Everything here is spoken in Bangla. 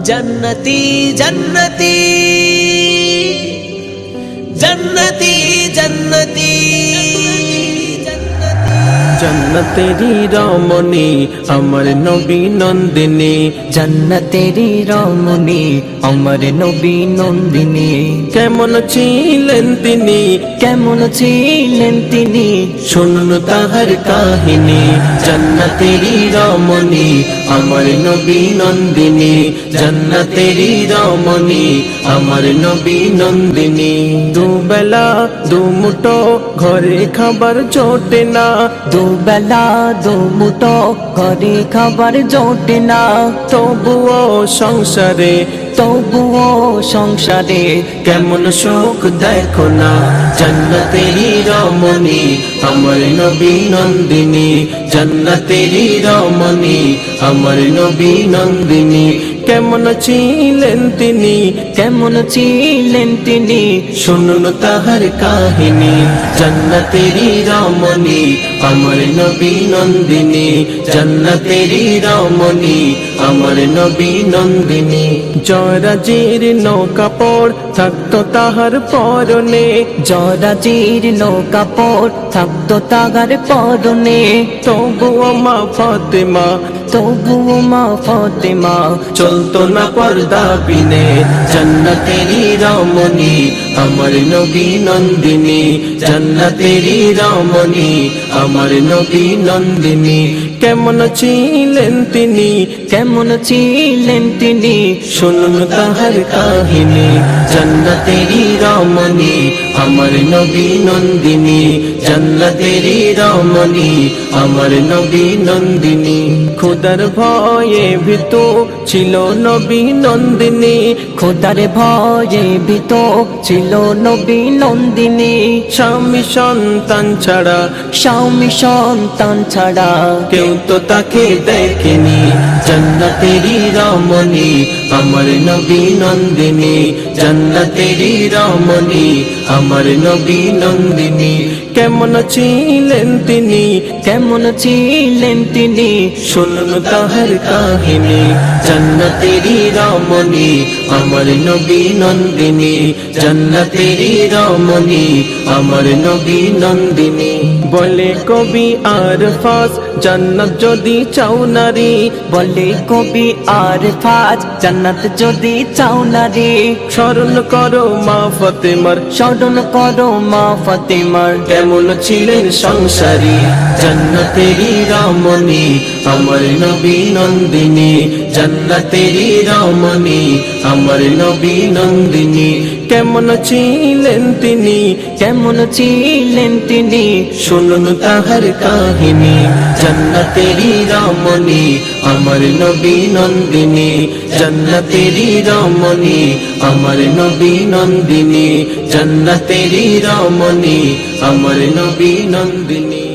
जन्नती जन्नती जन्नती जन्नती जन्नतेरी रमणी अमर नबी नंदिनी जन्नतेरी रमणी अमर नबी नंदिनी केमन छिलेन तिनी केमन छिलेन तिनी शुनुन ताहार काहिनी जन्नतेरी रमणी अमर नबी नंदिनी जन्नतेरी रमणी अमर नबी नंदिनी दुबेला दुमुठो घरे खाবার জোটে না দুবেলা দুমুঠো ঘরে খাবার জোটে না তবুও সংসারে কেমন সুখ দেখো না জন্নতেরি রমণী আমার নবী নন্দিনী জন্নতেরি রমণী আমার নবী নন্দিনী কেমন ছিলেন তিনি কেমন ছিলেন তিনি শুনুন তাহার কাহিনী জন্নতেরি রমণী আমার নবী নন্দিনী জন্নতেরি রমণী আমার নবী নন্দিনী জরাজির নৌকাপড় থাকতো তাহার পরনে জরাজির নৌকাপড় থাকতো তাহার পরনে তবুও মা ফাতেমা চলতো না পর্দা বিনে জন্নতেরি রমণী আমার নবী নন্দিনী জন্নতেরি রমণী আমার নবী নন্দিনী কেমন ছিলেন তিনি কেমন ছিলেন তিনি শুনুন তাহার কাহিনী জন্নতেরি রমণী আমার নবী নন্দিনী জন্নতেরি রমণী আমার নবী নন্দিনী খোদার ভয়ে ভীত ছিল নবী নন্দিনী খোদার ভয়ে ভীত ছিল নবী নন্দিনী স্বামী সন্তান ছাড়া কেউ তো তাকে দেখেনি জন্নতেরি রমণী আমার নবী নন্দিনী জন্নতেরি রমণী আমার নবী নন্দিনী কেমন ছিলেন তিনি কেমন ছিলেন তিনি শুনুন তাহার কাহিনী জন্নতেরি রমণী আমার নবী নন্দিনী জন্নতেরি রমণী আমার নবী নন্দিনী বলে কবি আরফাজ জান্নাত যদি চাও নারী বলে কবি আরফাজ জান্নাত যদি চাও নারী স্মরণ করো মা ফাতেমার স্মরণ করো মা ফাতেমার কেমন ছিলেন সংসারী জন্নতেরি রমণী আমার নবী নন্দিনী জন্নতেরি রমণী আমার নবী নন্দিনী কেমন ছিলেন তিনি কেমন ছিলেন তিনি শুনুন তাহার কাহিনী জন্নতেরি রমণী আমার নবী নন্দিনী জন্নতেরি রমণী আমার নবী নন্দিনী জন্নতেরি রমণী আমার নবী নন্দিনী।